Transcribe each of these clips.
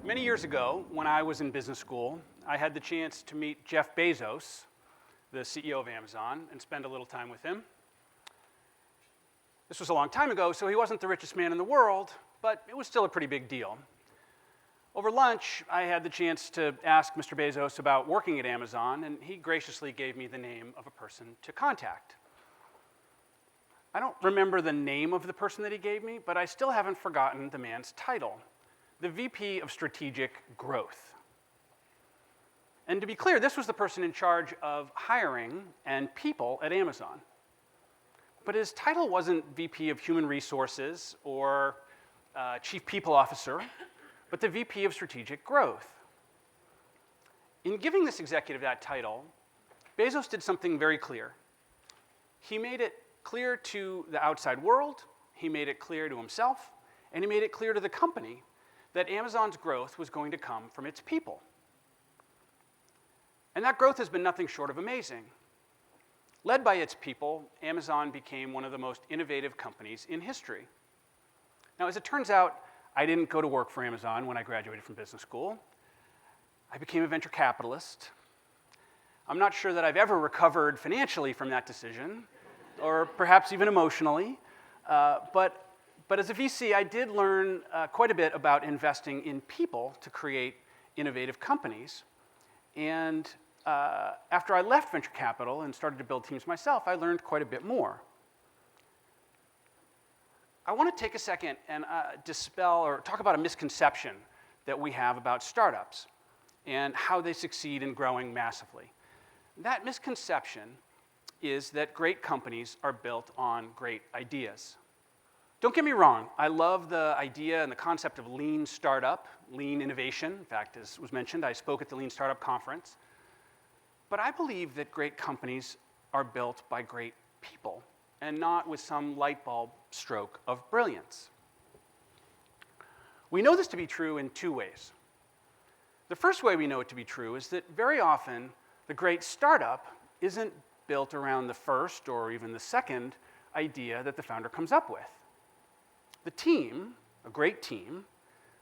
Many years ago, when I was in business school, I had the chance to meet Jeff Bezos, the CEO of Amazon, and spend a little time with him. This was a long time ago, so he wasn't the richest man in the world, but it was still a pretty big deal. Over lunch, I had the chance to ask Mr. Bezos about working at Amazon, and he graciously gave me the name of a person to contact. I don't remember the name of the person that he gave me, but I still haven't forgotten the man's title, the VP of Strategic Growth. And to be clear, this was the person in charge of hiring and people at Amazon. But his title wasn't VP of Human Resources or Chief People Officer, but the VP of Strategic Growth. In giving this executive that title, Bezos did something very clear. He made it clear to the outside world, he made it clear to himself, and he made it clear to the company that Amazon's growth was going to come from its people. And that growth has been nothing short of amazing. Led by its people, Amazon became one of the most innovative companies in history. Now, as it turns out, I didn't go to work for Amazon when I graduated from business school. I became a venture capitalist. I'm not sure that I've ever recovered financially from that decision, or perhaps even emotionally. But as a VC, I did learn quite a bit about investing in people to create innovative companies. And after I left venture capital and started to build teams myself, I learned quite a bit more. I want to take a second and dispel or talk about a misconception that we have about startups and how they succeed in growing massively. That misconception is that great companies are built on great ideas. Don't get me wrong, I love the idea and the concept of lean startup, lean innovation. In fact, as was mentioned, I spoke at the Lean Startup Conference. But I believe that great companies are built by great people and not with some light bulb stroke of brilliance. We know this to be true in two ways. The first way we know it to be true is that very often the great startup isn't built around the first or even the second idea that the founder comes up with. The team, a great team,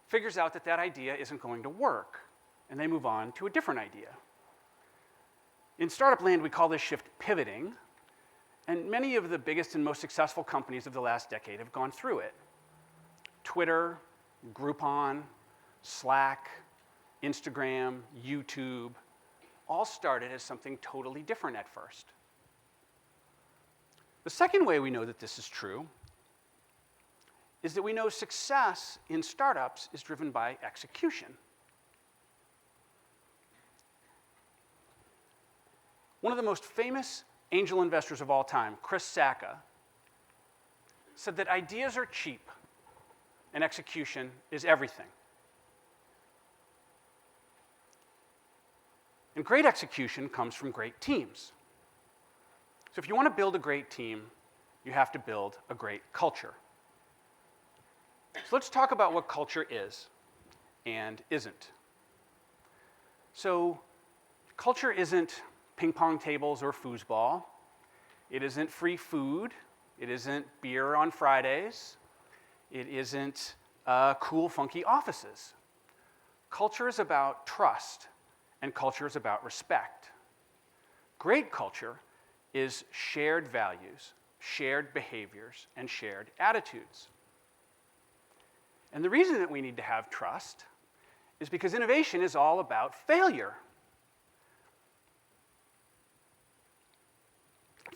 figures out that that idea isn't going to work, and they move on to a different idea. In startup land, we call this shift pivoting, and many of the biggest and most successful companies of the last decade have gone through it. Twitter, Groupon, Slack, Instagram, YouTube, all started as something totally different at first. The second way we know that this is true is that we know success in startups is driven by execution. One of the most famous angel investors of all time, Chris Sacca, said that ideas are cheap and execution is everything. And great execution comes from great teams. So if you want to build a great team, you have to build a great culture. So let's talk about what culture is and isn't. So culture isn't ping pong tables or foosball. It isn't free food. It isn't beer on Fridays. It isn't cool, funky offices. Culture is about trust, and culture is about respect. Great culture is shared values, shared behaviors, and shared attitudes. And the reason that we need to have trust is because innovation is all about failure.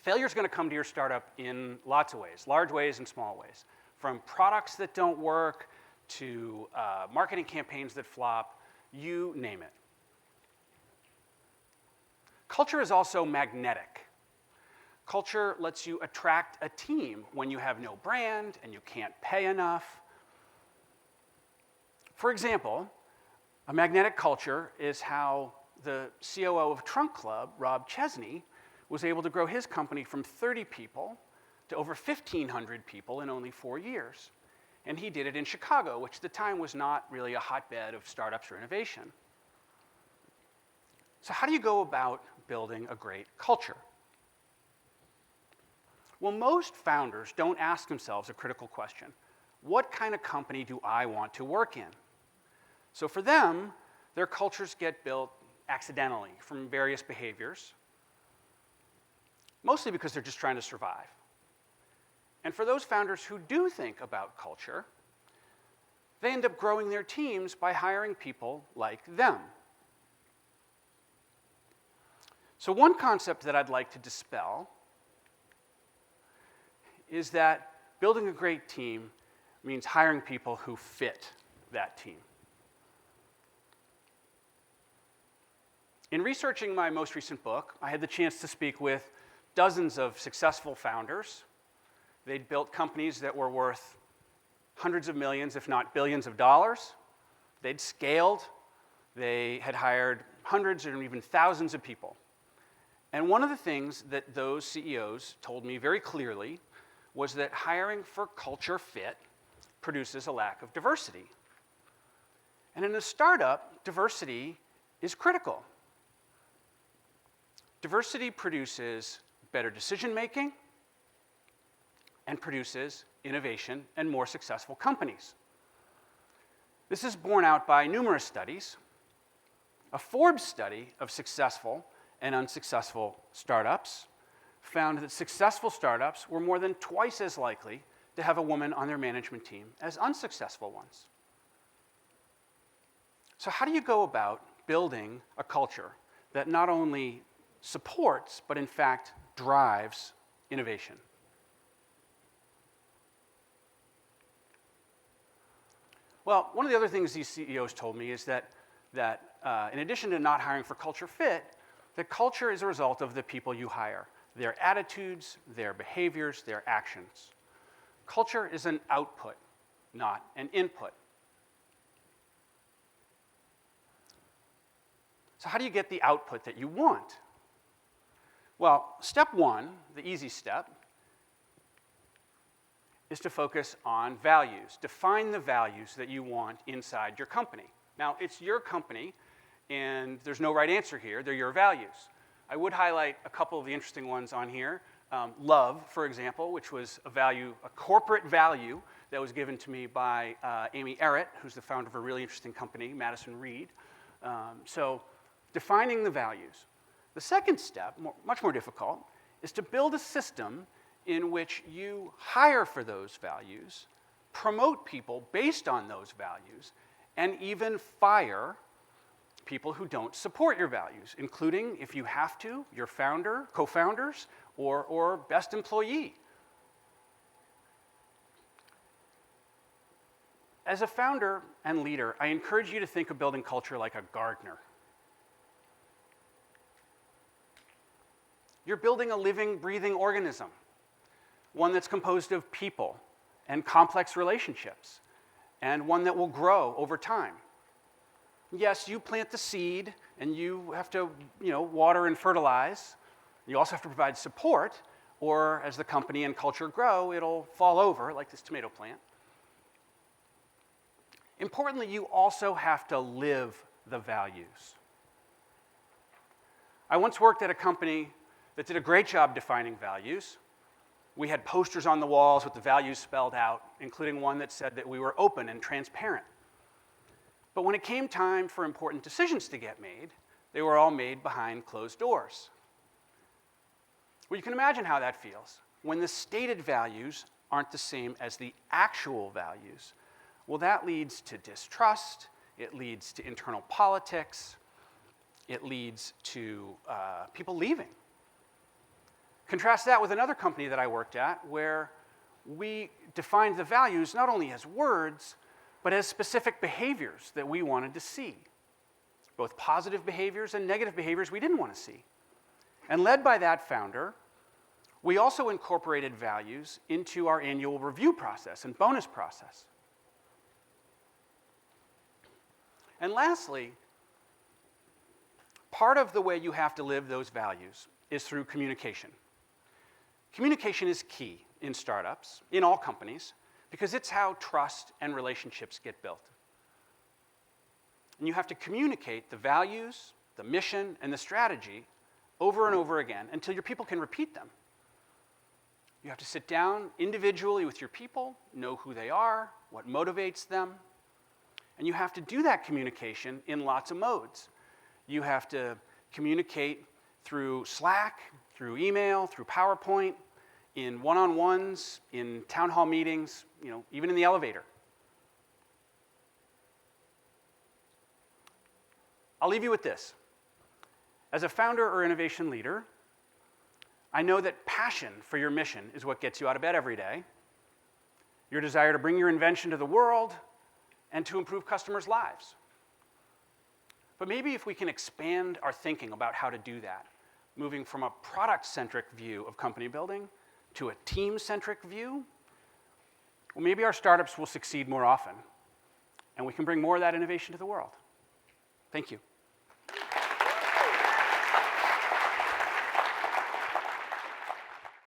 Failure is going to come to your startup in lots of ways, large ways and small ways, from products that don't work to marketing campaigns that flop, you name it. Culture is also magnetic. Culture lets you attract a team when you have no brand and you can't pay enough. For example, a magnetic culture is how the COO of Trunk Club, Rob Chesney, was able to grow his company from 30 people to over 1,500 people in only 4 years. And he did it in Chicago, which at the time was not really a hotbed of startups or innovation. So how do you go about building a great culture? Well, most founders don't ask themselves a critical question. What kind of company do I want to work in? So for them, their cultures get built accidentally from various behaviors, mostly because they're just trying to survive. And for those founders who do think about culture, they end up growing their teams by hiring people like them. So one concept that I'd like to dispel is that building a great team means hiring people who fit that team. In researching my most recent book, I had the chance to speak with dozens of successful founders. They'd built companies that were worth hundreds of millions, if not billions of dollars. They'd scaled. They had hired hundreds or even thousands of people. And one of the things that those CEOs told me very clearly was that hiring for culture fit produces a lack of diversity. And in a startup, diversity is critical. Diversity produces better decision making and produces innovation and more successful companies. This is borne out by numerous studies. A Forbes study of successful and unsuccessful startups found that successful startups were more than twice as likely to have a woman on their management team as unsuccessful ones. So how do you go about building a culture that not only supports, but in fact drives innovation? Well, one of the other things these CEOs told me is that in addition to not hiring for culture fit, that culture is a result of the people you hire, their attitudes, their behaviors, their actions. Culture is an output, not an input. So how do you get the output that you want? Well, step one, the easy step, is to focus on values. Define the values that you want inside your company. Now, it's your company, and there's no right answer here. They're your values. I would highlight a couple of the interesting ones on here. Love, for example, which was a corporate value that was given to me by Amy Errett, who's the founder of a really interesting company, Madison Reed. So defining the values. The second step, much more difficult, is to build a system in which you hire for those values, promote people based on those values, and even fire people who don't support your values, including, if you have to, your founder, co-founders, or best employee. As a founder and leader, I encourage you to think of building culture like a gardener. You're building a living, breathing organism, one that's composed of people and complex relationships, and one that will grow over time. Yes, you plant the seed, and you have to, water and fertilize. You also have to provide support, or as the company and culture grow, it'll fall over, like this tomato plant. Importantly, you also have to live the values. I once worked at a company that did a great job defining values. We had posters on the walls with the values spelled out, including one that said that we were open and transparent. But when it came time for important decisions to get made, they were all made behind closed doors. Well, you can imagine how that feels when the stated values aren't the same as the actual values. Well, that leads to distrust, it leads to internal politics, it leads to people leaving. Contrast that with another company that I worked at where we defined the values not only as words, but as specific behaviors that we wanted to see. Both positive behaviors and negative behaviors we didn't want to see. And led by that founder, we also incorporated values into our annual review process and bonus process. And lastly, part of the way you have to live those values is through communication. Communication is key in startups, in all companies, because it's how trust and relationships get built. And you have to communicate the values, the mission, and the strategy over and over again until your people can repeat them. You have to sit down individually with your people, know who they are, what motivates them, And you have to do that communication in lots of modes. You have to communicate through Slack, through email, through PowerPoint, in one-on-ones, in town hall meetings, even in the elevator. I'll leave you with this. As a founder or innovation leader, I know that passion for your mission is what gets you out of bed every day. Your desire to bring your invention to the world and to improve customers' lives. But maybe if we can expand our thinking about how to do that, moving from a product-centric view of company building to a team-centric view, well, maybe our startups will succeed more often, and we can bring more of that innovation to the world. Thank you.